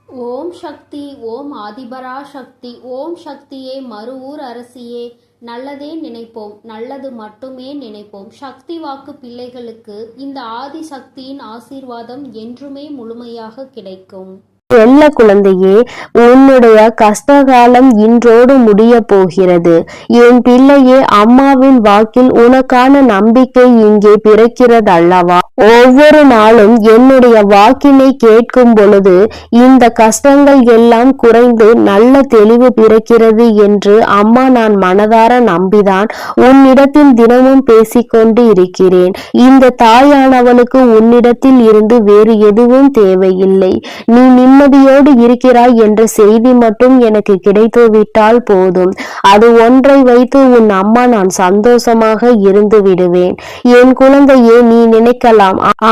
ஓம் சக்தி, ஓம் ஆதிபரா சக்தி, ஓம் சக்தியே, மறுவூர் அரசியே. நல்லதே நினைப்போம், நல்லது மட்டுமே நினைப்போம். சக்தி வாக்கு பிள்ளைகளுக்கு இந்த ஆதி சக்தியின் ஆசீர்வாதம் என்றுமே முழுமையாக கிடைக்கும். செல்ல குழந்தையே, உன்னுடைய கஷ்டகாலம் இன்றோடு முடிய போகிறது. என் பிள்ளையே, அம்மாவின் வாக்கில் உனக்கான நம்பிக்கை இங்கே பிறக்கிறதல்லவா? ஒவ்வொரு நாளும் என்னுடைய வாக்கினை கேட்கும் பொழுது இந்த கஷ்டங்கள் எல்லாம் குறைந்து நல்ல தெளிவு பிறக்கிறது என்று அம்மா நான் மனதார நம்பிதான் உன்னிடத்தில் தினமும் பேசிக்கொண்டு இருக்கிறேன். இந்த தாயானவளுக்கு உன்னிடத்தில் இருந்து வேறு எதுவும் தேவையில்லை. நீ நிம்மதியோடு இருக்கிறாய் என்ற செய்தி மட்டும் எனக்கு கிடைத்துவிட்டால் போதும். அது ஒன்றை வைத்து உன் அம்மா நான் சந்தோஷமாக இருந்து விடுவேன். என் குழந்தையே, நீ நினைக்கலாம்,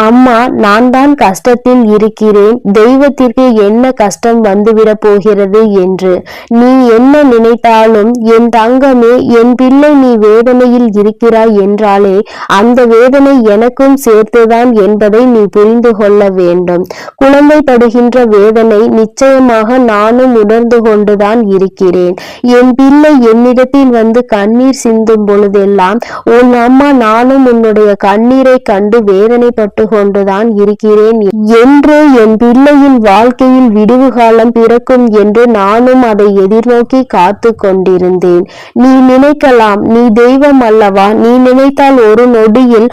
அம்மா நான் தான் கஷ்டத்தில் இருக்கிறேன், தெய்வத்திற்கு என்ன கஷ்டம் வந்துவிட போகிறது என்று. நீ என்ன நினைத்தாலும் என் தங்கமே, என் பிள்ளை நீ வேதனையில் இருக்கிறாய் என்றாலே அந்த வேதனை எனக்கும் சேர்த்துதான் என்பதை நீ புரிந்து கொள்ள வேண்டும். குழந்தை படுகின்ற வேதனை நிச்சயமாக நானும் உணர்ந்து கொண்டுதான் இருக்கிறேன். என் பிள்ளை என்னிடத்தில் வந்து கண்ணீர் சிந்தும் பொழுதெல்லாம் உன் அம்மா நானும் உன்னுடைய கண்ணீரை கண்டு வேதனைப்பட்டு கொண்டுதான் இருக்கிறேன் என்று, என் பிள்ளையின் வாழ்க்கையில் விடிவு காலம் பிறக்கும் என்று நானும் அதை எதிர்நோக்கி காத்து கொண்டிருந்தேன். நீ நினைக்கலாம், நீ தெய்வம் அல்லவா, நீ நினைத்தால் ஒரு நொடியில்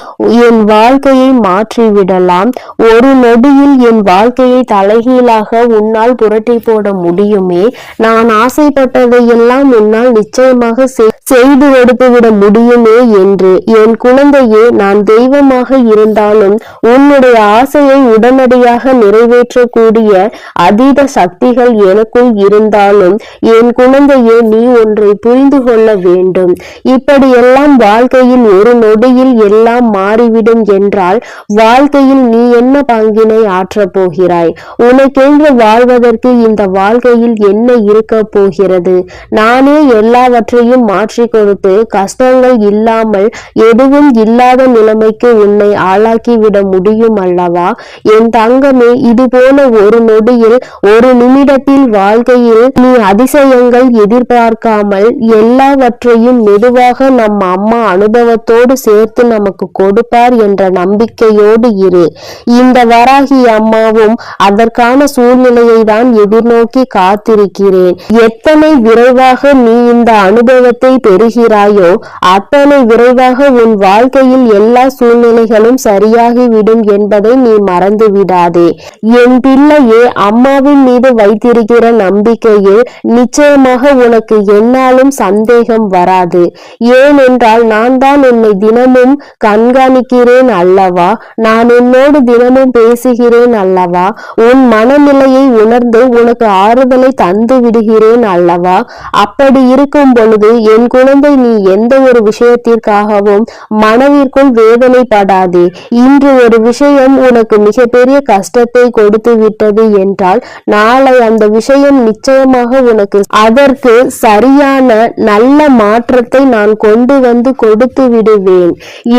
என் வாழ்க்கையை மாற்றிவிடலாம், ஒரு நொடியில் என் வாழ்க்கையை தலைகீழாக உன்னால் புரட்டி போட முடியுமே, நான் ஆசைப்பட்டதையெல்லாம் உன்னால் நிச்சயமாக செய்து கொடுத்துவிட முடியுமே என்று. என் குழந்தையே, நான் தெய்வமாக இருந்தாலும் உன்னுடைய ஆசையை உடனடியாக நிறைவேற்றக்கூடிய அதீத சக்திகள் எனக்குள் இருந்தாலும் என் குழந்தையே, நீ ஒன்றை புரிந்து கொள்ள வேண்டும். இப்படியெல்லாம் வாழ்க்கையில் ஒரு நொடியில் எல்லாம் மாறிவிடும் என்றால் வாழ்க்கையில் நீ என்ன பங்கினை ஆற்றப் போகிறாய்? உனக்கென்று வாழ்வதற்கு இந்த வாழ்க்கையில் என்ன இருக்க போகிறது? நானே எல்லாவற்றையும் மாற்றி கொடுத்து கஷ்டங்கள் இல்லாமல் எதுவும் இல்லாத நிலைமைக்கு உன்னை ஆளாக்கிவிட முடியும் அல்லவா? என் தங்கமே, இது போல ஒரு நொடியில் ஒரு நிமிடத்தில் வாழ்க்கையில் நீ அதிசயங்கள் எதிர்பார்க்காமல் எல்லாவற்றையும் மெதுவாக நம் அம்மா அனுபவத்தோடு சேர்த்து நமக்கு கொடுப்பார் என்ற நம்பிக்கையோடு இரு. இந்த வராகி அம்மாவும் அதற்கான சூழ்நிலையை தான் எதிர்நோக்கி காத்திருக்கிறேன். எத்தனை விரைவாக நீ இந்த அனுபவத்தை பெறுகிறாயோ அத்தனை விரைவாக உன் வாழ்க்கையில் எல்லா சூழ்நிலைகளும் சரியாகிவிடும் என்பதை நீ மறந்து விடாதே. என் பிள்ளையே, அம்மாவின் மீது வைத்திருக்கிற நம்பிக்கையில் நிச்சயமாக உனக்கு என்னாலும் சந்தேகம் வராது. ஏனென்றால் நான் தான் உன்னை தினமும் கண்காணிக்கிறேன் அல்லவா, நான் உன்னோடு தினமும் பேசுகிறேன் அல்லவா, உன் மனநிலையை உணர்ந்து உனக்கு ஆறுதலை தந்து விடுகிறேன் அல்லவா. அப்படி இருக்கும் பொழுது என் குழந்தை, நீ எந்த ஒரு விஷயத்திற்காகவும் மனதிற்குள் வேதனைப்படாதே. இன்று ஒரு விஷயம் உனக்கு மிகப்பெரிய கஷ்டத்தை கொடுத்து விட்டது என்றால் நாளை அந்த விஷயம் நிச்சயமாக உனக்கு அதற்கு சரியான நல்ல மாற்றத்தை நான் கொண்டு வந்து கொடுத்து விடுவேன்.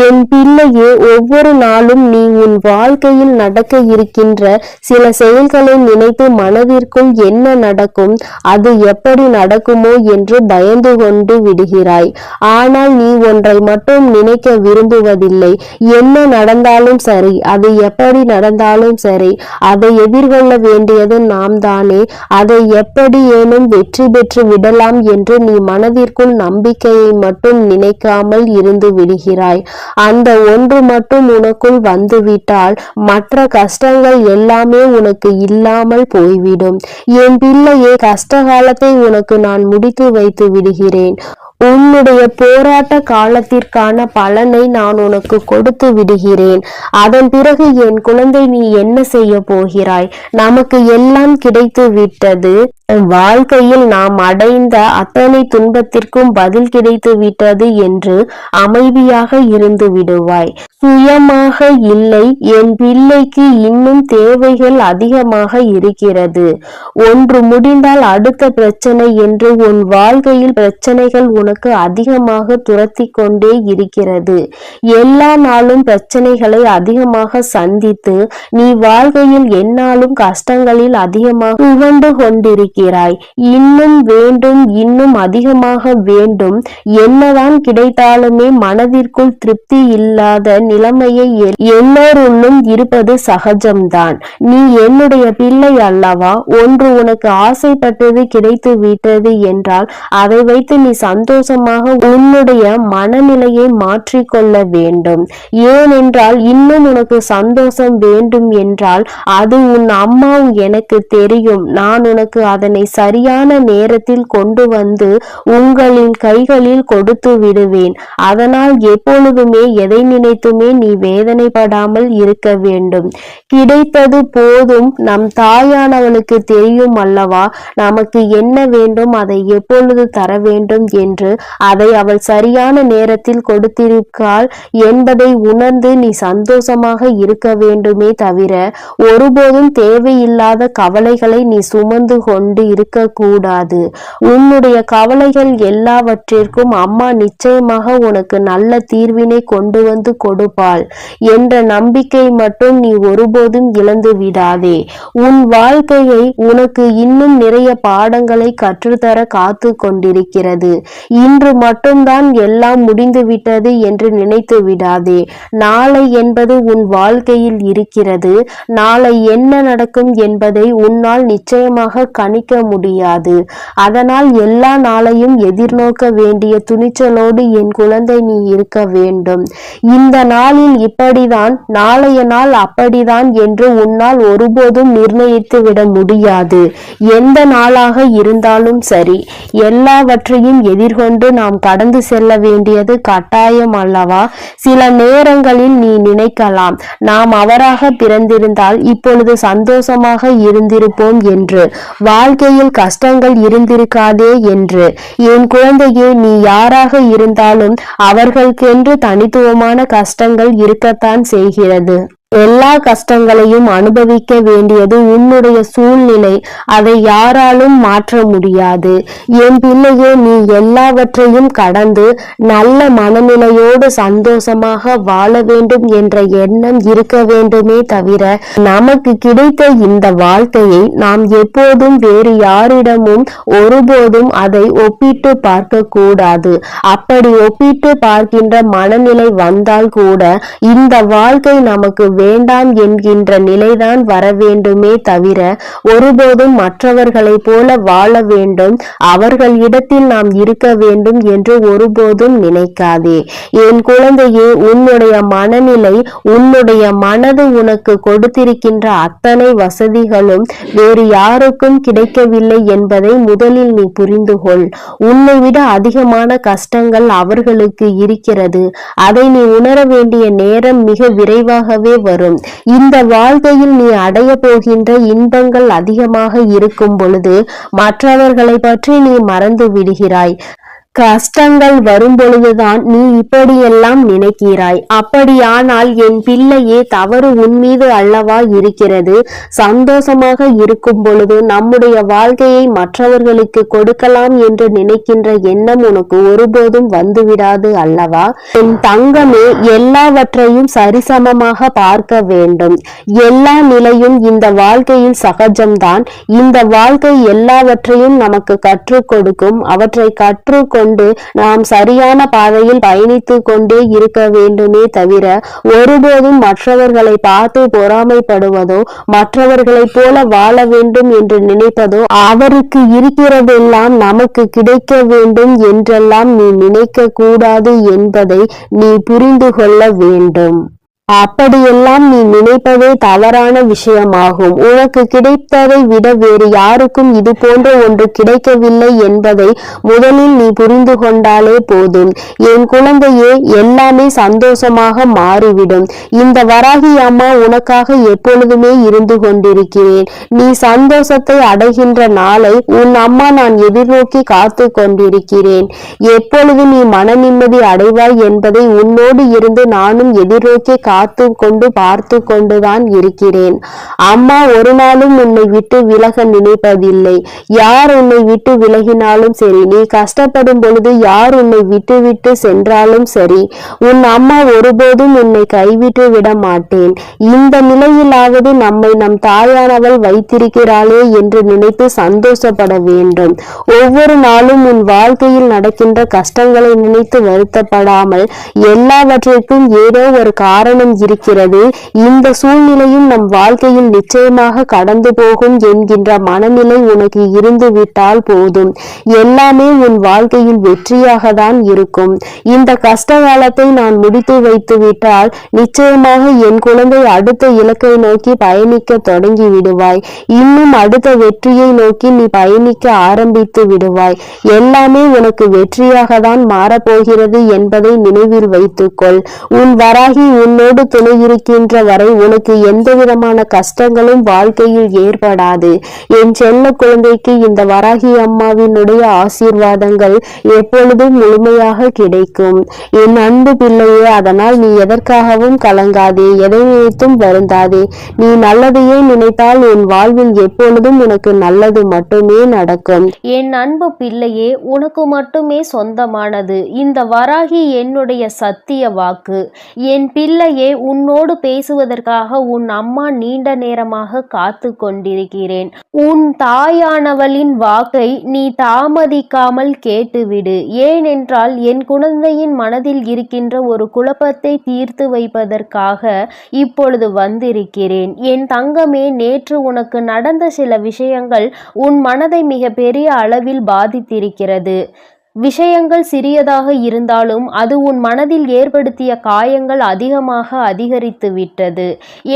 என் பிள்ளையே, ஒவ்வொரு நாளும் நீ உன் வாழ்க்கையில் நடக்க இருக்கின்ற சில செயல்களை நினைத்து மனதிற்குள் என்ன நடக்கும், அது எப்படி நடக்குமோ என்று பயந்து கொண்டு விடுகிறாய். ஆனால் நீ ஒன்றை மட்டும் நினைக்க விரும்புவதில்லை. என்ன நடந்தாலும் சரி, அது எப்படி நடந்தாலும் சரி, அதை எதிர்கொள்ள வேண்டியது நாம் தானே. அதை எப்படி ஏனும் வெற்றி பெற்று விடலாம் என்று நீ மனதிற்குள் நம்பிக்கையை மட்டும் நினைக்காமல் இருந்து விடுகிறாய். அந்த ஒன்று மட்டும் உனக்குள் வந்துவிட்டால் மற்ற கஷ்டங்கள் எல்லாமே உனக்கு இல்லாமல் போய்விடும். என் பிள்ளையே, கஷ்ட காலத்தை உனக்கு நான் முடித்து வைத்து விடுகிறேன். உன்னுடைய போராட்ட காலத்திற்கான பலனை நான் உனக்கு கொடுத்து விடுகிறேன். அதன் பிறகு என் குழந்தை, நீ என்ன செய்ய போகிறாய்? நமக்கு எல்லாம் கிடைத்து விட்டது. வாழ்க்கையில் நாம் அடைந்த அத்தனை துன்பத்திற்கும் பதில் கிடைத்து விட்டது என்று அமைதியாக இருந்து விடுவாய். சுயமாக இல்லை, என் பிள்ளைக்கு இன்னும் தேவைகள் அதிகமாக இருக்கிறது. ஒன்று முடிந்தால் அடுத்த பிரச்சனை என்று உன் வாழ்க்கையில் பிரச்சனைகள் உனக்கு அதிகமாக துரத்தி கொண்டே இருக்கிறது. எல்லா நாளும் பிரச்சனைகளை அதிகமாக சந்தித்து நீ வாழ்க்கையில் எந்நாளும் கஷ்டங்களில் அதிகமாக துவண்டு கொண்டிருக்கிறாய். இன்னும் வேண்டும், இன்னும் அதிகமாக வேண்டும். என்னதான் கிடைத்தாலுமே மனதிற்குள் திருப்தி இல்லாத நிலைமையை எல்லோருள்ளும் இருப்பது சகஜம்தான். நீ என்னுடைய பிள்ளை அல்லவா? ஒன்று உனக்கு ஆசைப்பட்டது கிடைத்து விட்டது என்றால் அதை வைத்து நீ சந்தோஷமாக உன்னுடைய மனநிலையை மாற்றிக்கொள்ள வேண்டும். ஏனென்றால் இன்னும் உனக்கு சந்தோஷம் வேண்டும் என்றால் அது உன் அம்மா எனக்கு தெரியும். நான் உனக்கு அதனை சரியான நேரத்தில் கொண்டு வந்து உங்களின் கைகளில் கொடுத்து விடுவேன். அதனால் எப்பொழுதுமே எதை நினைத்துமே நீ வேதனைப்படாமல் இருக்க வேண்டும். கிடைத்தது போதும். நம் தாயானவளுக்கு தெரியும் அல்லவா நமக்கு என்ன வேண்டும், அதை எப்பொழுது தர வேண்டும் என்று. அதை அவள் சரியான நேரத்தில் கொடுத்திருக்காள் என்பதை உணர்ந்து நீ சந்தோஷமாக இருக்க வேண்டுமே தவிர ஒருபோதும் தேவையில்லாத கவலைகளை நீ சுமந்து கொண்டு இருக்கக்கூடாது. உன்னுடைய கவலைகள் எல்லாவற்றிற்கும் அம்மா நிச்சயமாக உனக்கு நல்ல தீர்வினை கொண்டு வந்து கொடுப்பாள் என்ற நம்பிக்கை மட்டும் நீ ஒருபோதும் இழந்து விடாதே. உன் வாழ்க்கையை உனக்கு இன்னும் நிறைய பாடங்களை கற்றுத்தர காத்து கொண்டிருக்கிறது. இன்று மட்டும்தான் எல்லாம் முடிந்துவிட்டது என்று நினைத்து விடாதே. நாளை என்பது உன் வாழ்க்கையில் இருக்கிறது. நாளை என்ன நடக்கும் என்பதை உன்னால் நிச்சயமாக கணிக்க முடியாது. அதனால் எல்லா நாளையும் எதிர்நோக்க வேண்டிய துணிச்சலோடு என் குழந்தை நீ இருக்க வேண்டும். இந்த நாளில் இப்படிதான், நாளைய நாள் அப்படிதான் என்று உன்னால் ஒருபோதும் நிர்ணயித்து விட முடியாது. எந்த நாளாக இருந்தாலும் சரி, எல்லாவற்றையும் எதிர்கொண்டு நாம் கடந்து செல்ல வேண்டியது கட்டாயம் அல்லவா? சில நேரங்களில் நீ நினைக்கலாம், நாம் அவராக பிறந்திருந்தால் இப்பொழுது சந்தோஷமாக இருந்திருப்போம் என்று, வாழ்க்கையில் கஷ்டங்கள் இருந்திருக்காதே என்று. என் குழந்தையே, நீ யாராக இருந்தாலும் அவர்களுக்கென்று தனித்துவமான கஷ்டங்கள் இருக்கத்தான் செய்கிறது. எல்லா கஷ்டங்களையும் அனுபவிக்க வேண்டியது உன்னுடைய சூழ்நிலை. அதை யாராலும் மாற்ற முடியாது. என் பிள்ளையே, நீ எல்லாவற்றையும் கடந்து நல்ல மனநிலையோடு சந்தோஷமாக வாழ வேண்டும் என்ற எண்ணம் இருக்க வேண்டுமே தவிர நமக்கு கிடைத்த இந்த வாழ்க்கையை நாம் எப்போதும் வேறு யாரிடமும் ஒருபோதும் அதை ஒப்பிட்டு பார்க்க கூடாது. அப்படி ஒப்பிட்டு பார்க்கின்ற மனநிலை வந்தால் கூட இந்த வாழ்க்கை நமக்கு வேண்டாம் என்கின்ற நிலைதான் வர வேண்டுமே தவிர ஒருபோதும் மற்றவர்களை போல வாழ வேண்டும், அவர்களிடத்தில் நாம் இருக்க வேண்டும் என்று ஒருபோதும் நினைக்காதே. என் குழந்தையே, உன்னுடைய மனநிலை, உன்னுடைய மனது உனக்கு கொடுத்திருக்கின்ற அத்தனை வசதிகளும் வேறு யாருக்கும் கிடைக்கவில்லை என்பதை முதலில் நீ புரிந்து கொள். உன்னை விட அதிகமான கஷ்டங்கள் அவர்களுக்கு இருக்கிறது. அதை நீ உணர வேண்டிய நேரம் மிக விரைவாகவே வரும். இந்த வாழ்க்கையில் நீ அடைய போகின்ற இன்பங்கள் அதிகமாக இருக்கும் பொழுது மற்றவர்களை பற்றி நீ மறந்து விடுகிறாய். கஷ்டங்கள் வரும் பொழுதுதான் நீ இப்படியெல்லாம் நினைக்கிறாய். அப்படியானால் என் பிள்ளையே, தவறு உன் மீது அல்லவா இருக்கிறது? சந்தோஷமாக இருக்கும் பொழுது நம்முடைய வாழ்க்கையை மற்றவர்களுக்கு கொடுக்கலாம் என்று நினைக்கின்ற எண்ணம் உனக்கு ஒருபோதும் வந்துவிடாது அல்லவா? என் தங்கமே, எல்லாவற்றையும் சரிசமமாக பார்க்க வேண்டும். எல்லா நிலையும் இந்த வாழ்க்கையில் சகஜம்தான். இந்த வாழ்க்கை எல்லாவற்றையும் நமக்கு கற்றுக் கொடுக்கும். அவற்றை கற்றுக்கொண்டு நாம் சரியான பாதையில் பயணித்து கொண்டே இருக்க வேண்டுமே தவிர ஒருபோதும் மற்றவர்களை பார்த்து பொறாமைப்படுவதோ, மற்றவர்களைப் போல வாழ வேண்டும் என்று நினைப்பதோ, அவருக்கு இருக்கிறதெல்லாம் நமக்கு கிடைக்க வேண்டும் என்றெல்லாம் நீ நினைக்க கூடாது என்பதை நீ புரிந்து கொள்ள வேண்டும். அப்படியெல்லாம் நீ நினைப்பதே தவறான விஷயமாகும். உனக்கு கிடைத்ததை விட வேறு யாருக்கும் இது போன்ற ஒன்று கிடைக்கவில்லை என்பதை முதலில் நீ புரிந்து கொண்டாலே போதும். என் குழந்தையே, எல்லாமே சந்தோஷமாக மாறிவிடும். இந்த வராகி அம்மா உனக்காக எப்பொழுதுமே இருந்து கொண்டிருக்கிறேன். நீ சந்தோஷத்தை அடைகின்ற நாளை உன் அம்மா நான் எதிர்நோக்கி காத்து கொண்டிருக்கிறேன். எப்பொழுது நீ மன நிம்மதி அடைவாய் என்பதை உன்னோடு இருந்து நானும் எதிர்நோக்கி காத்து கொண்டு பார்த்து கொண்டுதான் இருக்கிறேன். அம்மா ஒரு நாளும் உன்னை விட்டு விலக நினைப்பதில்லை. யார் உன்னை விட்டு விலகினாலும் சரி, நீ கஷ்டப்படும் பொழுது யார் உன்னை விட்டு விட்டு சென்றாலும் சரி, உன் அம்மா ஒருபோதும் உன்னை கைவிட்டு விட மாட்டேன். இந்த நிலையிலாவது நம்மை நம் தாயானவள் வைத்திருக்கிறாளே என்று நினைத்து சந்தோஷப்பட வேண்டும். ஒவ்வொரு நாளும் உன் வாழ்க்கையில் நடக்கின்ற கஷ்டங்களை நினைத்து வருத்தப்படாமல், எல்லாவற்றிற்கும் ஏதோ ஒரு காரணம் இருக்கிறது, இந்த சூழ்நிலையும் நம் வாழ்க்கையில் நிச்சயமாக கடந்து போகும் என்கின்ற மனநிலை உனக்கு இருந்து விட்டால் போதும். எல்லாமே உன் வாழ்க்கையில் வெற்றியாக தான் இருக்கும். இந்த கஷ்ட காலத்தை நான் முடித்து வைத்து விட்டால் நிச்சயமாக என் குழந்தை அடுத்த இலக்கை நோக்கி பயணிக்க தொடங்கி விடுவாய். இன்னும் அடுத்த வெற்றியை நோக்கி நீ பயணிக்க ஆரம்பித்து விடுவாய். எல்லாமே உனக்கு வெற்றியாக தான் மாறப்போகிறது என்பதை நினைவில் வைத்துக்கொள். உன் வராகி உன்னோடு துணை இருக்கின்ற வரை உனக்கு எந்த விதமான கஷ்டங்களும் வாழ்க்கையில் ஏற்படாது. என் செல்ல குழந்தைக்கு இந்த வராகி அம்மாவினுடைய ஆசீர்வாதங்கள் எப்பொழுதும் முழுமையாக கிடைக்கும். என் அன்பு பிள்ளையே, அதனால் நீ எதற்காகவும் கலங்காதே, எதை நினைத்தும் வருந்தாதே. நீ நல்லதையே நினைத்தால் உன் வாழ்வில் எப்பொழுதும் உனக்கு நல்லது மட்டுமே நடக்கும். என் அன்பு பிள்ளையே, உனக்கு மட்டுமே சொந்தமானது இந்த வராகி என்னுடைய சத்திய வாக்கு. என் பிள்ளையே, உன்னோடு பேசுவதற்காக உன் அம்மா நீண்ட நேரமாக காத்து கொண்டிருக்கிறேன். உன் தாயானவளின் வாக்கை நீ தாமதிக்காமல் கேட்டுவிடு. ஏனென்றால் என் குழந்தையின் மனதில் இருக்கின்ற ஒரு குழப்பத்தை தீர்த்து வைப்பதற்காக இப்பொழுது வந்திருக்கிறேன். என் தங்கமே, நேற்று உனக்கு நடந்த சில விஷயங்கள் உன் மனதை மிக பெரிய அளவில் பாதித்திருக்கிறது. விஷயங்கள் சிறியதாக இருந்தாலும் அது உன் மனதில் ஏற்படுத்திய காயங்கள் அதிகமாக அதிகரித்து விட்டது.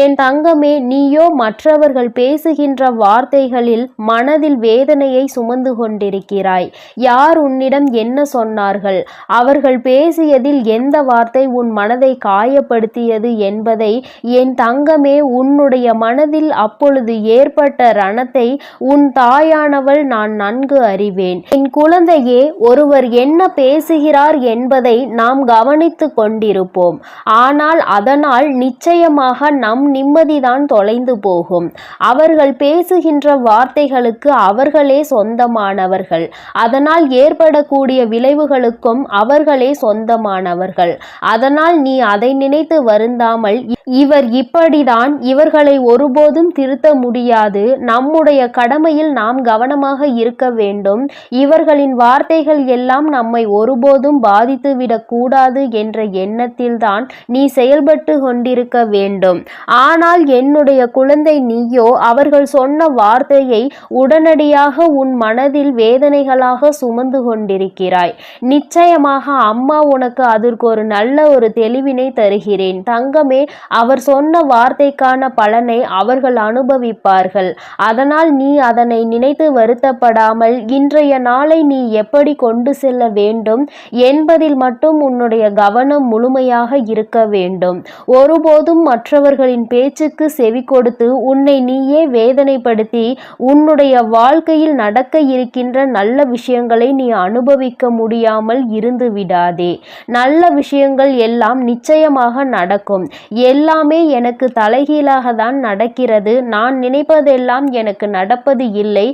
என் தங்கமே, நீயோ மற்றவர்கள் பேசுகின்ற வார்த்தைகளில் மனதில் வேதனையை சுமந்து கொண்டிருக்கிறாய். யார் உன்னிடம் என்ன சொன்னார்கள், அவர்கள் பேசியதில் எந்த வார்த்தை உன் மனதை காயப்படுத்தியது என்பதை என் தங்கமே, உன்னுடைய மனதில் அப்பொழுது ஏற்பட்ட ரணத்தை உன் தாயானவள் நான் நன்கு அறிவேன். என் குழந்தையே, ஒருவர் என்ன பேசுகிறார் என்பதை நாம் கவனித்து கொண்டிருப்போம். ஆனால் அதனால் நிச்சயமாக நம் நிம்மதிதான் தொலைந்து போகும். அவர்கள் பேசுகின்ற வார்த்தைகளுக்கு அவர்களே சொந்தமானவர்கள். அதனால் ஏற்படக்கூடிய விளைவுகளுக்கும் அவர்களே சொந்தமானவர்கள். அதனால் நீ அதை நினைத்து வருந்தாமல், இவர் இப்படிதான், இவர்களை ஒருபோதும் திருத்த முடியாது, நம்முடைய கடமையில் நாம் கவனமாக இருக்க வேண்டும், இவர்களின் வார்த்தைகள் எல்லாம் நம்மை ஒருபோதும் பாதித்துவிடக் கூடாது என்ற எண்ணத்தில்தான் நீ செயல்பட்டு கொண்டிருக்க வேண்டும். ஆனால் என்னுடைய குழந்தை, நீயோ அவர்கள் சொன்ன வார்த்தையை உடனடியாக உன் மனதில் வேதனைகளாக சுமந்து கொண்டிருக்கிறாய். நிச்சயமாக அம்மா உனக்கு அதற்கு ஒரு நல்ல ஒரு தெளிவினை தருகிறேன் தங்கமே. அவர் சொன்ன வார்த்தைக்கான பலனை அவர்கள் அனுபவிப்பார்கள். அதனால் நீ அதனை நினைத்து வருத்தப்படாமல் இன்றைய நாளை நீ எப்படி கொண்டு செல்ல வேண்டும் என்பதில் மட்டும் உன்னுடைய கவனம் முழுமையாக இருக்க வேண்டும். ஒருபோதும் மற்றவர்களின் பேச்சுக்கு செவி கொடுத்து உன்னை நீயே வேதனைப்படுத்தி உன்னுடைய வாழ்க்கையில் நடக்க இருக்கின்ற நல்ல விஷயங்களை நீ அனுபவிக்க முடியாமல் இருந்து விடாதே. நல்ல விஷயங்கள் எல்லாம் நிச்சயமாக நடக்கும். எல்லாமே எனக்கு தலைகீழாக தான் நடக்கிறது, நான் நினைப்பதெல்லாம் எனக்கு நடப்பது இல்லை,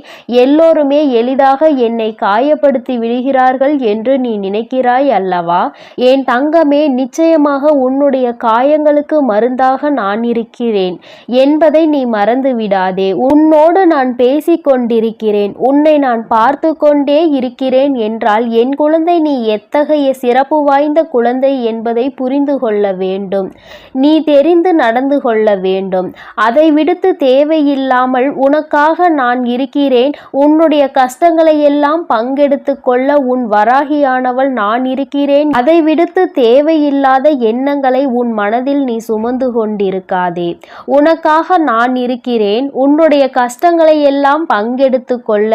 எல்லோருமே எளிதாக என்னை காயப்படுத்தி விடுகிறார்கள் என்று நீ நினைக்கிறாய் அல்லவா? என் தங்கமே, நிச்சயமாக உன்னுடைய காயங்களுக்கு மருந்தாக நான் இருக்கிறேன் என்பதை நீ மறந்து விடாதே. உன்னோடு நான் பேசிக் கொண்டிருக்கிறேன், உன்னை நான் பார்த்து கொண்டே இருக்கிறேன் என்றால் என் குழந்தை, நீ எத்தகைய சிறப்பு வாய்ந்த குழந்தை என்பதை புரிந்து கொள்ள வேண்டும். நீ தெரிந்து நடந்து கொள்ள வேண்டும். அதை விடுத்து தேவையில்லாமல் உனக்காக நான் இருக்கிறேன், உன்னுடைய கஷ்டங்களை எல்லாம் பங்கெடுத்து கொள்ள உன் வராகியானவள் நான் இருக்கிறேன். அதை விடுத்து தேவையில்லாத எண்ணங்களை உன் மனதில் நீ சுமந்து கொண்டிருக்காதே. உனக்காக நான் இருக்கிறேன். உன்னுடைய கஷ்டங்களை எல்லாம் பங்கெடுத்து கொள்ள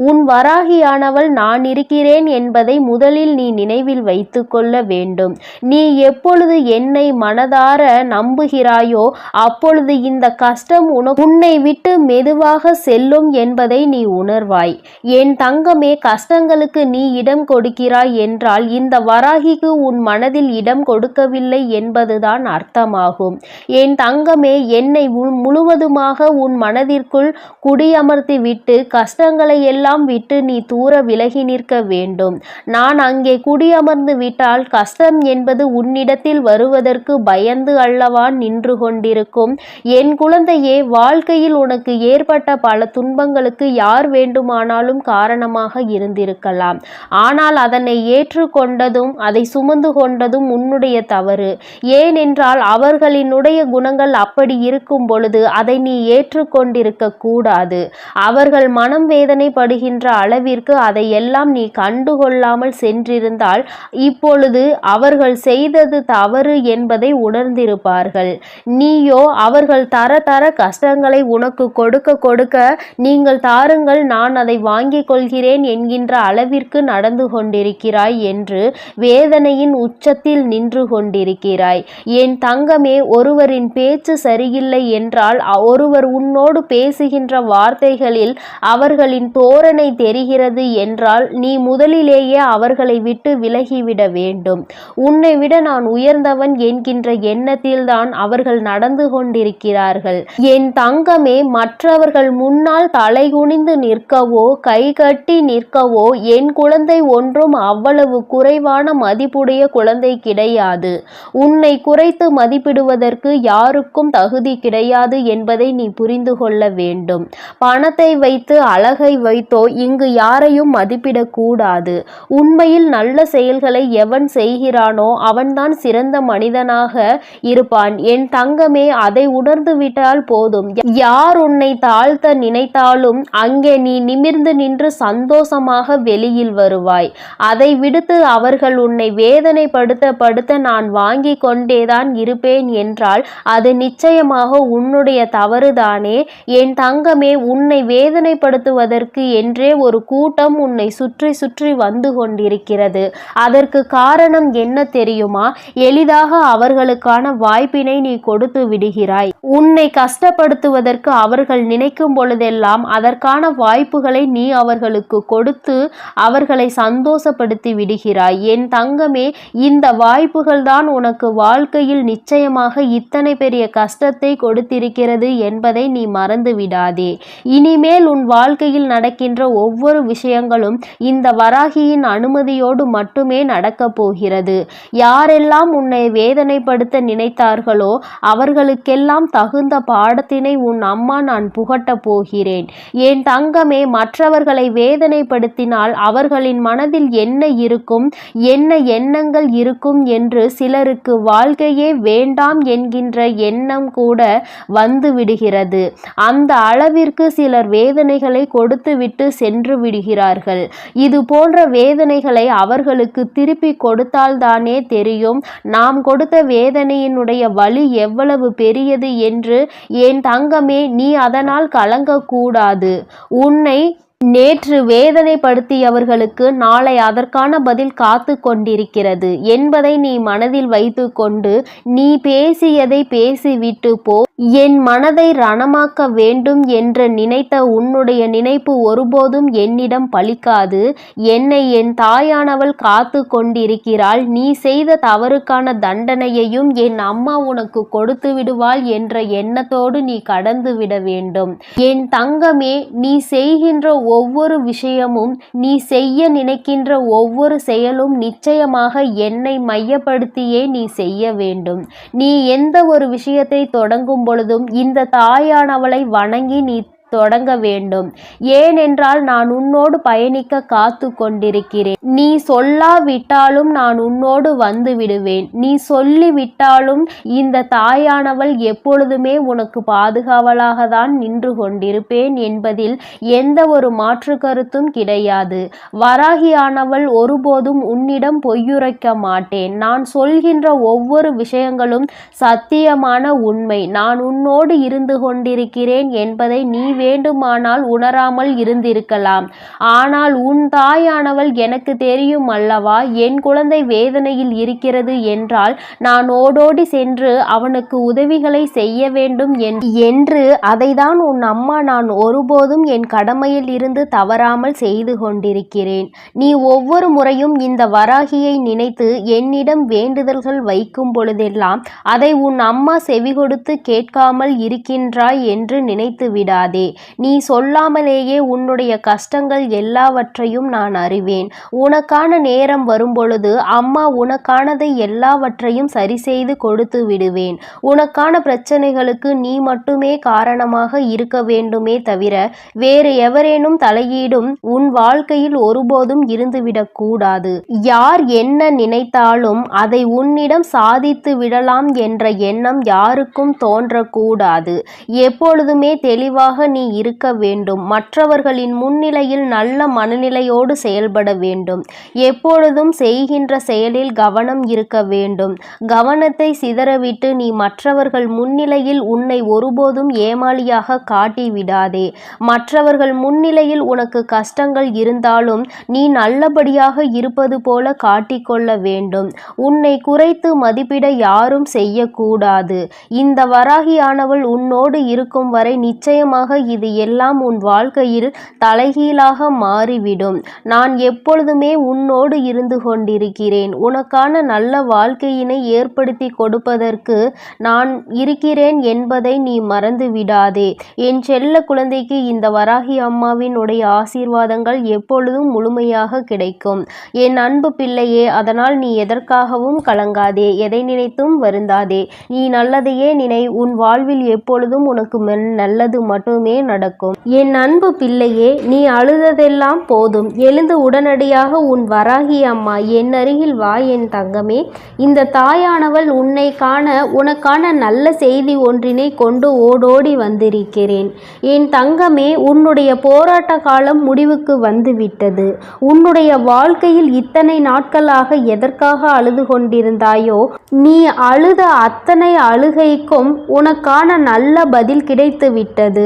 உன் வராகியானவள் நான் இருக்கிறேன் என்பதை முதலில் நீ நினைவில் வைத்து கொள்ள வேண்டும். நீ எப்பொழுது என்னை மனதார நம்புகிறாயோ அப்பொழுது இந்த கஷ்டம் உன்னை விட்டு மெதுவாக செல்லும் என்பதை நீ உணர்வாய். என் தங்கமே, கஷ்டங்களுக்கு நீ இடம் கொடுக்கிறாய் என்றால் இந்த வராகிக்கு உன் மனதில் இடம் கொடுக்கவில்லை என்பதுதான் அர்த்தமாகும். என் தங்கமே, என்னை முழுவதுமாக உன் மனதிற்குள் குடியமர்த்தி விட்டு கஷ்டங்களை எல்லாம் விட்டு நீ தூர விலகி நிற்க வேண்டும். நான் அங்கே குடியமர்ந்து விட்டால் கஷ்டம் என்பது உன்னிடத்தில் வருவதற்கு பயந்து அல்லவா நின்று கொண்டிருக்கும். என் குழந்தையே, வாழ்க்கையில் உனக்கு ஏற்பட்ட பல துன்பங்களுக்கு யார் வேண்டுமானாலும் காரணமாக இருந்திருக்கலாம். ஆனால் அதனை ஏற்றுக்கொண்டதும் அதை சுமந்து கொண்டதும் உன்னுடைய தவறு. ஏனென்றால் அவர்களினுடைய குணங்கள் அப்படி இருக்கும் பொழுது அதை நீ ஏற்றுக்கொண்டிருக்க கூடாது. அவர்கள் மனம் வேதனைப்படுகின்ற அளவிற்கு அதையெல்லாம் நீ கண்டுகொள்ளாமல் சென்றிருந்தால் இப்பொழுது அவர்கள் செய்தது தவறு என்பதை உணர்ந்திருப்பார்கள். நீயோ அவர்கள் தர தர கஷ்டங்களை உனக்கு கொடுக்க கொடுக்க நீங்கள் தாருங்கள், நான் அதை வாங்கிக் கொள்கிறேன் என்கின்ற அளவிற்கு நடந்து கொண்டிருக்கிறாய் என்று வேதனையின் உச்சத்தில் நின்று கொண்டிருக்கிறாய். என் தங்கமே, ஒருவரின் பேச்சு சரியில்லை என்றால் ஒருவர் உன்னோடு பேசுகின்ற வார்த்தைகளில் அவர்களின் தோரணை தெரிகிறது என்றால் நீ முதலிலேயே அவர்களை விட்டு விலகிவிட வேண்டும். உன்னை விட நான் உயர்ந்தவன் என்கின்ற எண்ணத்தில்தான் அவர்கள் நடந்து கொண்டிருக்கிறார்கள். என் தங்கமே, மற்றவர்கள் முன்னால் தலைகுனிந்து நிற்கவோ கை கட்டி நிற்கவோ என் குழந்தை ஒன்றும் அவ்வளவு குறைவான மதிப்புடைய குழந்தை கிடையாது. உன்னை குறைத்து மதிப்பிடுவதற்கு யாருக்கும் தகுதி கிடையாது என்பதை நீ புரிந்து கொள்ள வேண்டும். பணத்தை வைத்து அழகை வைத்தோ இங்கு யாரையும் மதிப்பிடக்கூடாது. உண்மையில் நல்ல செயல்களை எவன் செய்கிறானோ அவன்தான் சிறந்த மனிதனாக இருப்பான். என் தங்கமே, அதை உணர்ந்து விட்டால் போதும். யார் உன்னை தாழ்த்த நினைத்தாலும் அங்கே நீ நிமிர்ந்து நின்று சந்தோஷமாக வெளியில் வருவாய். அதை விடுத்து அவர்கள் உன்னை வேதனைப்படுத்த நான் வாங்கி கொண்டேதான் இருப்பேன் என்றால் அது நிச்சயமாக உன்னுடைய தவறுதானே. என் தங்கமே, உன்னை வேதனைப்படுத்துவதற்கு என்றே ஒரு கூட்டம் உன்னை சுற்றி சுற்றி வந்து கொண்டிருக்கிறது. அதற்கு காரணம் என்ன தெரியுமா? எளிதாக அவர்களுக்கான வாய்ப்பினை நீ கொடுத்து விடுகிறாய். உன்னை கஷ்டப்படுத்துவதற்கு அவர்கள் நினைக்கும் பொழுதெல்லாம் அதற்கான வாய்ப்புகளை நீ அவர்களுக்கு கொடுத்து அவர்களை சந்தோஷப்படுத்தி விடுகிறாய். என் தங்கமே, இந்த வாய்ப்புகள் தான் உனக்கு வாழ்க்கையில் நிச்சயமாக இத்தனை பெரிய கஷ்டத்தை கொடுத்திருக்கிறது என்பதை நீ மறந்து விடாதே. இனிமேல் உன் வாழ்க்கையில் நடக்கின்ற ஒவ்வொரு விஷயங்களும் இந்த வராகியின் அனுமதியோடு மட்டுமே நடக்கப் போகிறது. யாரெல்லாம் உன்னை வேதனைப்படுத்த நினைத்தார்களோ அவர்களுக்கெல்லாம் தகுந்த பாடத்தினை உன் அம்மா நான் புகட்டப் போகிறேன். என் தங்கமே, மற்றவர்களை வேதனைப்படுத்தினால் அவர்களின் மனதில் என்ன இருக்கும், என்ன எண்ணங்கள் இருக்கும் என்று சிலருக்கு வாழ்க்கையே வேண்டாம் என்கின்ற எண்ணம் கூட வந்து விடுகிறது. அந்த அளவிற்கு சிலர் வேதனைகளை கொடுத்துவிட்டு சென்று விடுகிறார்கள். இது போன்ற வேதனைகளை அவர்களுக்கு திருப்பி கொடுத்தால்தானே தெரியும் நாம் கொடுத்த வேதனையினுடைய வலி எவ்வளவு பெரியது என்று. என் தங்கமே, நீ அதனால் கலங்கக்கூடாது. உன்னை நேற்று வேதனைப்படுத்தியவர்களுக்கு நாளை அதற்கான பதில் காத்து கொண்டிருக்கிறது என்பதை நீ மனதில் வைத்து கொண்டு நீ பேசியதை பேசிவிட்டு போ. என் மனதை ரணமாக்க வேண்டும் என்று நினைத்த உன்னுடைய நினைப்பு ஒருபோதும் என்னிடம் பலிக்காது. என்னை என் தாயானவள் காத்து கொண்டிருக்கிறாள். நீ செய்த தவறுக்கான தண்டனையையும் என் அம்மா உனக்கு கொடுத்து விடுவாள் என்ற எண்ணத்தோடு நீ கடந்து விட வேண்டும். என் தங்கமே, நீ செய்கின்ற ஒவ்வொரு விஷயமும், நீ செய்ய நினைக்கின்ற ஒவ்வொரு செயலும் நிச்சயமாக என்னை மையப்படுத்தியே நீ செய்ய வேண்டும். நீ எந்த ஒரு விஷயத்தை தொடங்கும் பொழுதும் இந்த தாயானவளை வணங்கி நீ தொடங்க வேண்டும். ஏனென்றால் நான் உன்னோடு பயணிக்க காத்து கொண்டிருக்கிறேன். நீ சொல்லாவிட்டாலும் நான் உன்னோடு வந்து விடுவேன். நீ சொல்லிவிட்டாலும் இந்த தாயானவள் எப்பொழுதுமே உனக்கு பாதுகாவலாக தான் நின்று கொண்டிருப்பேன் என்பதில் எந்த ஒரு மாற்று கருத்தும் கிடையாது. வராகியானவள் ஒருபோதும் உன்னிடம் பொய்யுரைக்க மாட்டேன். நான் சொல்கின்ற ஒவ்வொரு விஷயங்களும் சத்தியமான உண்மை. நான் உன்னோடு இருந்து கொண்டிருக்கிறேன் என்பதை நீ வேண்டுமானால் உணராமல் இருந்திருக்கலாம். ஆனால் உன் தாயானவள் எனக்கு தெரியும் அல்லவா, என் குழந்தை வேதனையில் இருக்கிறது என்றால் நான் ஓடோடி சென்று அவனுக்கு உதவிகளை செய்ய வேண்டும் என்று அதைதான் உன் அம்மா நான் ஒருபோதும் என் கடமையில் இருந்து தவறாமல் செய்து கொண்டிருக்கிறேன். நீ ஒவ்வொரு முறையும் இந்த வராகியை நினைத்து என்னிடம் வேண்டுதல்கள் வைக்கும் பொழுதெல்லாம் அதை உன் அம்மா செவி கொடுத்து கேட்காமல் இருக்கின்றாய் என்று நினைத்து விடாதே. நீ சொல்லாமலேயே உன்னுடைய கஷ்டங்கள் எல்லாவற்றையும் நான் அறிவேன். உனக்கான நேரம் வரும்பொழுது அம்மா உனக்கானதை எல்லாவற்றையும் சரி செய்து கொடுத்து விடுவேன். உனக்கான பிரச்சனைகளுக்கு நீ மட்டுமே காரணமாக இருக்க வேண்டுமே தவிர வேறு எவரேனும் தலையீடும் உன் வாழ்க்கையில் ஒருபோதும் இருந்துவிடக் கூடாது. யார் என்ன நினைத்தாலும் அதை உன்னிடம் சாதித்து விடலாம் என்ற எண்ணம் யாருக்கும் தோன்றக்கூடாது. எப்பொழுதுமே தெளிவாக நீ இருக்க வேண்டும். மற்றவர்களின் முன்னிலையில் நல்ல மனநிலையோடு செயல்பட வேண்டும். எப்பொழுதும் செய்கின்ற செயலில் கவனம் இருக்க வேண்டும். கவனத்தை சிதறவிட்டு நீ மற்றவர்கள் முன்னிலையில் உன்னை ஒருபோதும் ஏமாளியாக காட்டி விடாதே. மற்றவர்கள் முன்னிலையில் உனக்கு கஷ்டங்கள் இருந்தாலும் நீ நல்லபடியாக இருப்பது போல காட்டிக்கொள்ள வேண்டும். உன்னை குறைத்து மதிப்பிட யாரும் செய்யக்கூடாது. இந்த வராகியானவள் உன்னோடு இருக்கும் வரை நிச்சயமாக இது எல்லாம் உன் வாழ்க்கையில் தலைகீழாக மாறிவிடும். நான் எப்பொழுதுமே உன்னோடு இருந்து கொண்டிருக்கிறேன். உனக்கான நல்ல வாழ்க்கையினை ஏற்படுத்தி கொடுப்பதற்கு நான் இருக்கிறேன் என்பதை நீ மறந்து விடாதே. என் செல்ல குழந்தைக்கு இந்த வராகி அம்மாவின் உடைய ஆசீர்வாதங்கள் எப்பொழுதும் முழுமையாக கிடைக்கும். என் அன்பு பிள்ளையே, அதனால் நீ எதற்காகவும் கலங்காதே, எதை நினைத்தும் வருந்தாதே. நீ நல்லதையே நினை. உன் வாழ்வில் எப்பொழுதும் உனக்கு நல்லது மட்டுமே நடக்கும். என் அன்பு பிள்ளையே, நீ அழுததெல்லாம் போதும். எழுந்து உடனடியாக உன் வராகி அம்மா என் அருகில் வா என் தங்கமே. இந்த தாயானவள் உன்னை காண உனக்கான நல்ல செய்தி ஒன்றினை கொண்டு ஓடோடி வந்திருக்கிறேன். என் தங்கமே, உன்னுடைய போராட்ட காலம் முடிவுக்கு வந்துவிட்டது. உன்னுடைய வாழ்க்கையில் இத்தனை நாட்களாக எதற்காக அழுது கொண்டிருந்தாயோ, நீ அழுத அத்தனை அழுகைக்கும் உனக்கான நல்ல பதில் கிடைத்து விட்டது.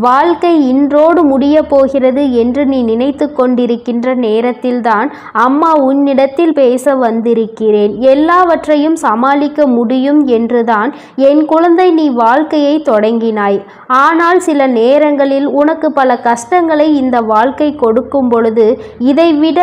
வாழ்க்கை இன்றோடு முடிய போகிறது என்று நீ நினைத்து கொண்டிருக்கின்ற நேரத்தில்தான் அம்மா உன்னிடத்தில் பேச வந்திருக்கிறேன். எல்லாவற்றையும் சமாளிக்க முடியும் என்றுதான் என் குழந்தை நீ வாழ்க்கையை தொடங்கினாய். ஆனால் சில நேரங்களில் உனக்கு பல கஷ்டங்களை இந்த வாழ்க்கை கொடுக்கும் பொழுது இதைவிட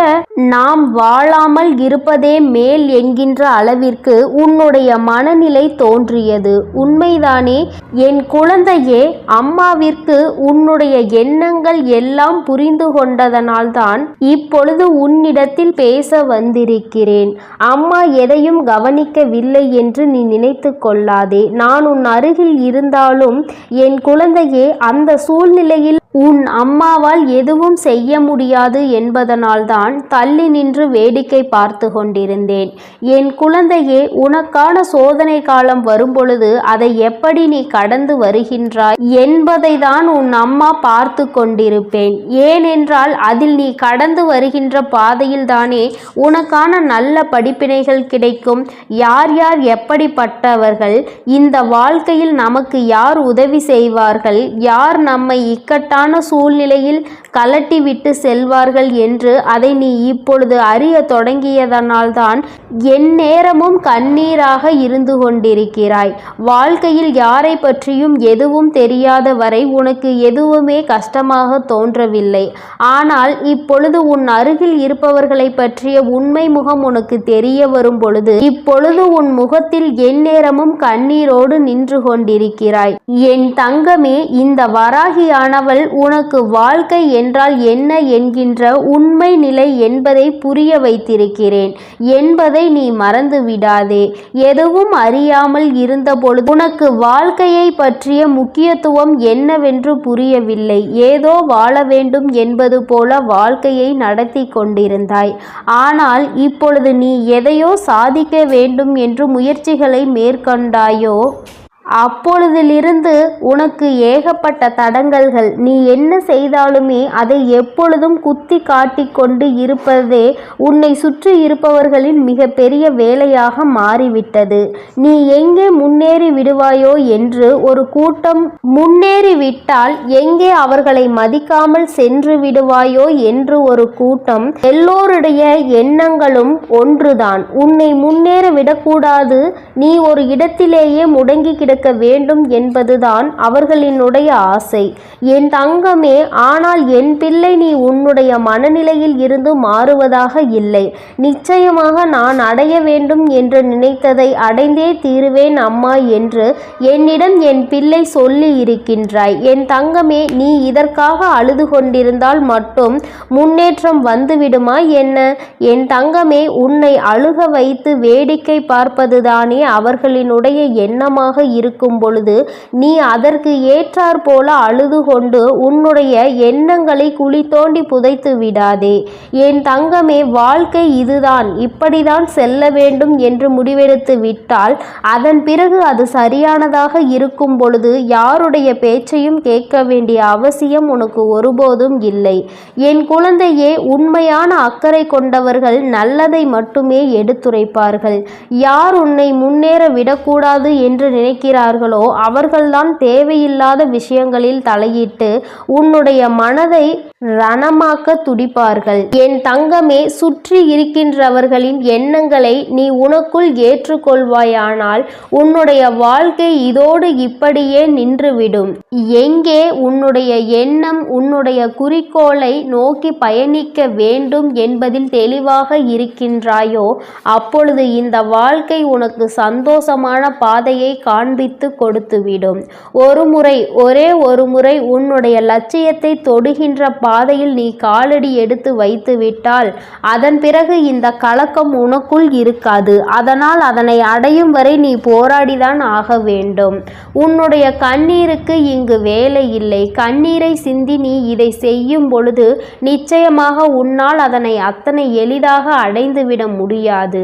நாம் வாழாமல் இருப்பதே மேல் என்கின்ற அளவிற்கு உன்னுடைய மனநிலை தோன்றியது. உண்மைதானே என் குழந்தையே? அம்மாவிற்கு உன்னுடைய எண்ணங்கள் எல்லாம் புரிந்து கொண்டதனால்தான் இப்பொழுது உன்னிடத்தில் பேச வந்திருக்கிறேன். அம்மா எதையும் கவனிக்கவில்லை என்று நீ நினைத்து கொள்ளாதே. நான் உன் அருகில் இருந்தாலும் என் குழந்தையே, அந்த சூழ்நிலையில் உன் அம்மாவால் எதுவும் செய்ய முடியாது என்பதனால்தான் தள்ளி நின்று வேடிக்கை பார்த்து கொண்டிருந்தேன். என் குழந்தையே, உனக்கான சோதனை காலம் வரும்பொழுது அதை எப்படி நீ கடந்து வருகின்றாய் என்பதை தான் உன் அம்மா பார்த்து கொண்டிருப்பேன். ஏனென்றால் அதில் நீ கடந்து வருகின்ற பாதையில் தானே உனக்கான நல்ல படிப்பினைகள் கிடைக்கும். யார் யார் எப்படிப்பட்டவர்கள், இந்த வாழ்க்கையில் நமக்கு யார் உதவி செய்வார்கள், யார் நம்மை இக்கட்டான சூழ்நிலையில் கலட்டிவிட்டு செல்வார்கள் என்று அதை நீ இப்பொழுது அறிய தொடங்கியதனால்தான் எந்நேரமும் கண்ணீராக இருந்து கொண்டிருக்கிறாய். வாழ்க்கையில் யாரை பற்றியும் எதுவும் தெரியாத வரை உனக்கு எதுவுமே கஷ்டமாக தோன்றவில்லை. ஆனால் இப்பொழுது உன் அருகில் இருப்பவர்களை பற்றிய உண்மை முகம் உனக்கு தெரிய வரும் பொழுது இப்பொழுது உன் முகத்தில் எந்நேரமும் கண்ணீரோடு நின்று கொண்டிருக்கிறாய். என் தங்கமே, இந்த வராகியானவள் உனக்கு வாழ்க்கை என்றால் என்ன என்கின்ற உண்மை நிலை என்பதை புரிய வைத்திருக்கிறேன் என்பதை என்பதை நீ மறந்து விடாதே. எதுவும் அறியாமல் இருந்தபொழுது உனக்கு வாழ்க்கையை பற்றிய முக்கியத்துவம் என்னவென்று புரியவில்லை. ஏதோ வாழ வேண்டும் என்பது போல வாழ்க்கையை நடத்தி கொண்டிருந்தாய். ஆனால் இப்பொழுது நீ எதையோ சாதிக்க வேண்டும் என்று முயற்சிகளை மேற்கொண்டாயோ, அப்பொழுதிலிருந்து உனக்கு ஏகப்பட்ட தடங்கல்கள். நீ என்ன செய்தாலுமே அதை எப்பொழுதும் குத்தி காட்டிக் கொண்டு இருப்பதே உன்னை சுற்றி இருப்பவர்களின் மிக பெரிய வேலையாக மாறிவிட்டது. நீ எங்கே முன்னேறி விடுவாயோ என்று ஒரு கூட்டம், முன்னேறிவிட்டால் எங்கே அவர்களை மதிக்காமல் சென்று விடுவாயோ என்று ஒரு கூட்டம். எல்லோருடைய எண்ணங்களும் ஒன்றுதான், உன்னை முன்னேற விடக்கூடாது, நீ ஒரு இடத்திலேயே முடங்கி கிடக்க வேண்டும் என்பதுதான் அவர்களினுடைய ஆசை. என் தங்கமே, ஆனால் என் பிள்ளை, நீ உன்னுடைய மனநிலையில் இருந்து மாறுவதாக இல்லை. நிச்சயமாக நான் அடைய வேண்டும் என்று நினைத்ததை அடைந்தே தீருவேன் அம்மா என்று என்னிடம் என் பிள்ளை சொல்லி இருக்கின்றாய். என் தங்கமே, நீ இதற்காக அழுது கொண்டிருந்தால் மட்டும் முன்னேற்றம் வந்துவிடுமா என்ன? என் தங்கமே, உன்னை அழுக வைத்து வேடிக்கை பார்ப்பதுதானே அவர்களினுடைய எண்ணமாக இருக்கும் பொழுது நீ அதற்கு ஏற்றாற் போல அழுது கொண்டு உன்னுடைய எண்ணங்களை குழி தோண்டி புதைத்து விடாதே. என் தங்கமே, வாழ்க்கை இதுதான், இப்படிதான் செல்ல வேண்டும் என்று முடிவெடுத்து விட்டால் அதன் பிறகு அது சரியானதாக இருக்கும் பொழுது யாருடைய பேச்சையும் கேட்க வேண்டிய அவசியம் உனக்கு ஒருபோதும் இல்லை. என் குழந்தையே, உண்மையான அக்கறை கொண்டவர்கள் நல்லதை மட்டுமே எடுத்துரைப்பார்கள். யார் உன்னை முன்னேற விடக்கூடாது என்று நினைக்கிறார்களோ அவர்கள்தான் தேவையில்லாத விஷயங்களில் தலையிட்டு உன்னுடைய மனதை ரணமாக்க துடிப்பார்கள். என் தங்கமே, சுற்றி இருக்கின்றவர்களின் எண்ணங்களை நீ உனக்குள் ஏற்றுக்கொள்வாயானால் உன்னுடைய வாழ்க்கை இதோடு இப்படியே நின்றுவிடும். எங்கே உன்னுடைய எண்ணம் உன்னுடைய குறிக்கோளை நோக்கி பயணிக்க வேண்டும் என்பதில் தெளிவாக இருக்கின்றாயோ அப்பொழுது இந்த வாழ்க்கை உனக்கு சந்தோஷமான பாதையை காண்பித்து கொடுத்துவிடும். ஒரே ஒரு முறை உன்னுடைய லட்சியத்தை தொடுகின்ற பாதையில் நீ காலடி எடுத்து வைத்து விட்டால் அதன் பிறகு இந்த கலக்கம் உனக்குள் இருக்காது. அதனால் அதனை அடையும் வரை நீ போராடிதான் ஆக வேண்டும். உன்னுடைய கண்ணீருக்கு இங்கு வேலை இல்லை. கண்ணீரை சிந்தி நீ இதை செய்யும் பொழுது நிச்சயமாக உன்னால் அதனை அத்தனை எளிதாக அடைந்துவிட முடியாது.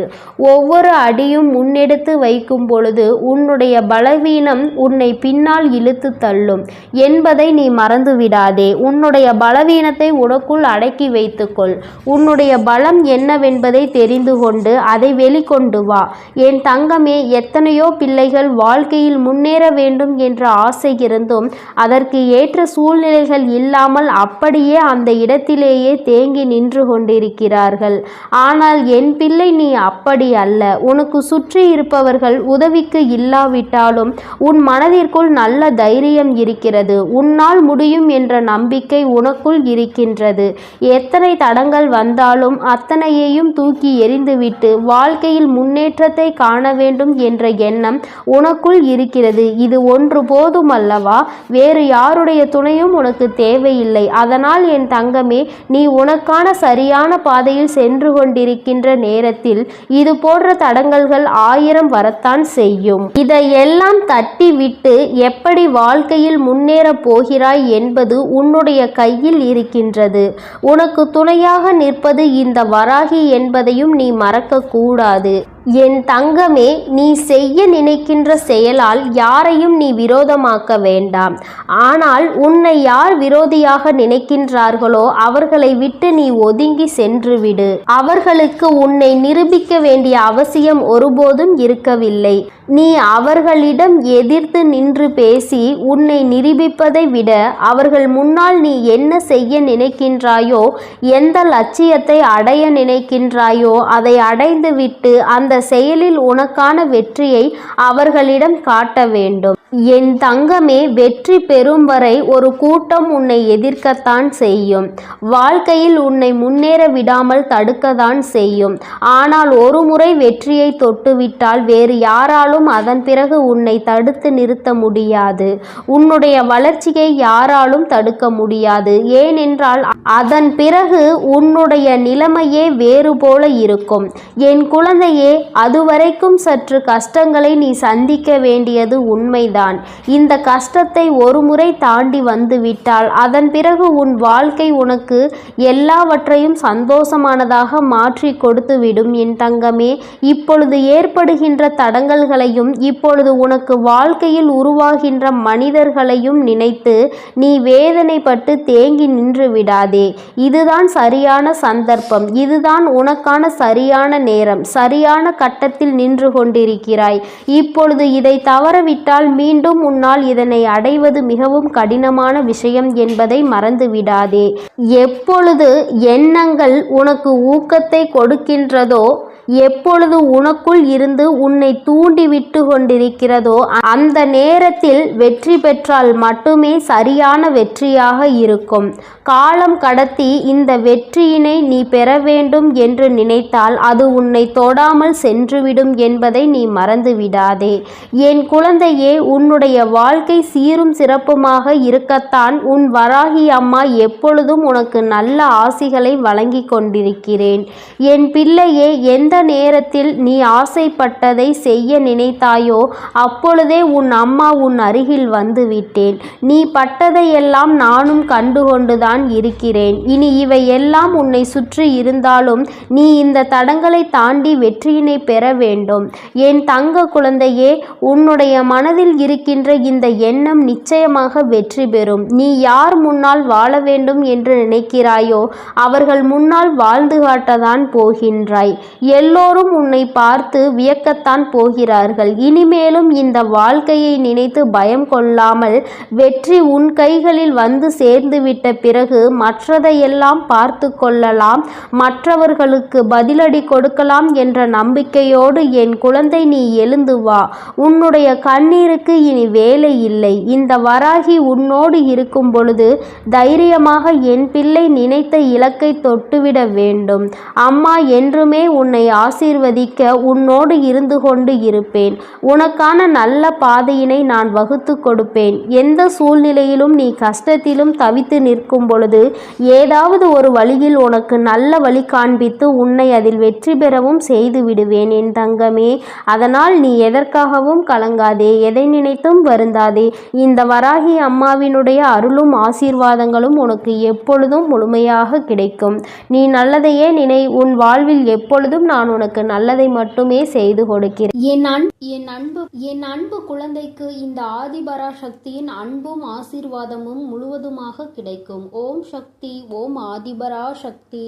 ஒவ்வொரு அடியும் முன்னெடுத்து வைக்கும் பொழுது உன்னுடைய பலவீனம் உன்னை பின்னால் இழுத்து தள்ளும் என்பதை நீ மறந்துவிடாதே. உன்னுடைய பலவீனத்தை உனக்குள் அடக்கி வைத்துக்கொள். உன்னுடைய பலம் என்னவென்பதை தெரிந்து கொண்டு அதை வெளிக்கொண்டு வா. என் தங்கமே, எத்தனையோ பிள்ளைகள் வாழ்க்கையில் முன்னேற வேண்டும் என்ற ஆசை இருந்தும் அதற்கு ஏற்ற சூழ்நிலைகள் இல்லாமல் அப்படியே அந்த இடத்திலேயே தேங்கி நின்று கொண்டிருக்கிறார்கள். ஆனால் என் பிள்ளை, நீ அப்படி அல்ல. உனக்கு சுற்றி இருப்பவர்கள் உதவிக்கு இல்லாவிட்டாலும் உன் மனதிற்குள் நல்ல தைரியம் இருக்கிறது. உன்னால் முடியும் என்ற நம்பிக்கை உனக்குள் இருக்கின்றது. எத்தனை தடங்கள் வந்தாலும் அத்தனையையும் தூக்கி எறிந்துவிட்டு வாழ்க்கையில் முன்னேற்றத்தை காண வேண்டும் என்ற எண்ணம் உனக்குள் இருக்கிறது. இது ஒன்று போதுமல்லவா? வேறு யாருடைய துணையும் உனக்கு தேவையில்லை. அதனால் என் தங்கமே, நீ உனக்கான சரியான பாதையில் சென்று கொண்டிருக்கின்ற நேரத்தில் இது போன்ற தடங்கல்கள் 1000 வரத்தான் செய்யும். இதையெல்லாம் தட்டி விட்டு எப்படி வாழ்க்கையில் முன்னேற போகிறாய் என்பது உன்னுடைய கையில் இருக்கின்றது. உனக்கு துணையாக நிற்பது இந்த வராகி என்பதையும் நீ மறக்க கூடாது. என் தங்கமே, நீ செய்ய நினைக்கின்ற செயலால் யாரையும் நீ விரோதமாக்க வேண்டாம். ஆனால் உன்னை யார் விரோதியாக நினைக்கின்றார்களோ அவர்களை விட்டு நீ ஒதுங்கி சென்று விடு. அவர்களுக்கு உன்னை நிரூபிக்க வேண்டிய அவசியம் ஒருபோதும் இருக்கவில்லை. நீ அவர்களிடம் எதிர்த்து நின்று பேசி உன்னை நிரூபிப்பதை விட அவர்கள் முன்னால் நீ என்ன செய்ய நினைக்கின்றாயோ, எந்த லட்சியத்தை அடைய நினைக்கின்றாயோ அதை அடைந்துவிட்டு அந்த செயலில் உனக்கான வெற்றியை அவர்களிடம் காட்ட வேண்டும். என் தங்கமே, வெற்றி பெறும் வரை ஒரு கூட்டம் உன்னை எதிர்க்கத்தான் செய்யும். வாழ்க்கையில் உன்னை முன்னேற விடாமல் தடுக்கத்தான் செய்யும். ஆனால் ஒரு முறை வெற்றியை தொட்டுவிட்டால் வேறு யாராலும் அதன் பிறகு உன்னை தடுத்து நிறுத்த முடியாது. உன்னுடைய வளர்ச்சியை யாராலும் தடுக்க முடியாது. ஏனென்றால் அதன் பிறகு உன்னுடைய நிலைமையே வேறு போல இருக்கும். என் குழந்தையே, அதுவரைக்கும் சற்று கஷ்டங்களை நீ சந்திக்க வேண்டியது உண்மைதான். இந்த கஷ்டத்தை ஒரு முறை தாண்டி வந்துவிட்டால் அதன் பிறகு உன் வாழ்க்கை உனக்கு எல்லாவற்றையும் சந்தோஷமானதாக மாற்றி கொடுத்துவிடும். என் தங்கமே, இப்பொழுது ஏற்படுகின்ற தடங்கல்களையும் இப்பொழுது உனக்கு வாழ்க்கையில் உருவாகின்ற மனிதர்களையும் நினைத்து நீ வேதனைப்பட்டு தேங்கி நின்று விடாதே. இதுதான் சரியான சந்தர்ப்பம். இதுதான் உனக்கான சரியான நேரம். சரியான கட்டத்தில் நின்று கொண்டிருக்கிறாய். இப்பொழுது இதை தவறவிட்டால் மீண்டும் உன்னால் இதனை அடைவது மிகவும் கடினமான விஷயம் என்பதை மறந்துவிடாதே. எப்பொழுது எண்ணங்கள் உனக்கு ஊக்கத்தை கொடுக்கின்றதோ, எப்பொழுது உனக்குள் இருந்து உன்னை தூண்டிவிட்டு கொண்டிருக்கிறதோ அந்த நேரத்தில் வெற்றி பெற்றால் மட்டுமே சரியான வெற்றியாக இருக்கும். காலம் கடத்தி இந்த வெற்றியினை நீ பெற வேண்டும் என்று நினைத்தால் அது உன்னை தொடாமல் சென்றுவிடும் என்பதை நீ மறந்துவிடாதே. என் குழந்தையே, உன்னுடைய வாழ்க்கை சீரும் சிறப்புமாக இருக்கத்தான் உன் வராகி அம்மா எப்பொழுதும் உனக்கு நல்ல ஆசிகளை வழங்கி கொண்டிருக்கிறேன். என் பிள்ளையே, எந்த நேரத்தில் நீ ஆசைப்பட்டதை செய்ய நினைத்தாயோ அப்பொழுதே உன் அம்மா உன் அருகில் வந்து விட்டேன். நீ பட்டதையெல்லாம் நானும் கண்டுகொண்டுதான் இருக்கிறேன். இனி இவை எல்லாம் உன்னை சுற்றி இருந்தாலும் நீ இந்த தடங்களை தாண்டி வெற்றியினை பெற வேண்டும். என் தங்க குழந்தையே, உன்னுடைய மனதில் இருக்கின்ற இந்த எண்ணம் நிச்சயமாக வெற்றி பெறும். நீ யார் முன்னால் வாழ வேண்டும் என்று நினைக்கிறாயோ அவர்கள் முன்னால் வாழ்ந்து காட்டத்தான் போகின்றாய். எல்லோரும் உன்னை பார்த்து வியக்கத்தான் போகிறார்கள். இனிமேலும் இந்த வாழ்க்கையை நினைத்து பயம் கொள்ளாமல் வெற்றி உன் கைகளில் வந்து சேர்ந்துவிட்ட பிறகு மற்றதையெல்லாம் பார்த்து கொள்ளலாம், மற்றவர்களுக்கு பதிலடி கொடுக்கலாம் என்ற நம்பிக்கையோடு என் குழந்தை நீ எழுந்து வா. உன்னுடைய கண்ணீருக்கு இனி வேலை இல்லை. இந்த வராகி உன்னோடு இருக்கும் பொழுது தைரியமாக என் பிள்ளை நினைத்த இலக்கை தொட்டுவிட வேண்டும். அம்மா என்றுமே உன்னை ஆசீர்வதிக்க உன்னோடு இருந்து கொண்டு இருப்பேன். உனக்கான நல்ல பாதையினை நான் வகுத்து கொடுப்பேன். எந்த சூழ்நிலையிலும் நீ கஷ்டத்திலும் தவித்து நிற்கும் பொழுது ஏதாவது ஒரு வழியில் உனக்கு நல்ல வழி காண்பித்து உன்னை அதில் வெற்றி பெறவும் செய்து விடுவேன் என் தங்கமே. அதனால் நீ எதற்காகவும் கலங்காதே, எதை நினைத்தும் வருந்தாதே. இந்த வராகி அம்மாவினுடைய அருளும் ஆசீர்வாதங்களும் உனக்கு எப்பொழுதும் முழுமையாக கிடைக்கும். நீ நல்லதையே நினை. உன் வாழ்வில் எப்பொழுதும் நான் உனக்கு நல்லதை மட்டுமே செய்து கொடுக்கிறேன். என் அன்பு குழந்தைக்கு இந்த ஆதிபராசக்தியின் அன்பும் ஆசீர்வாதமும் முழுவதுமாக கிடைக்கும். ஓம் சக்தி, ஓம் ஆதிபராசக்தி.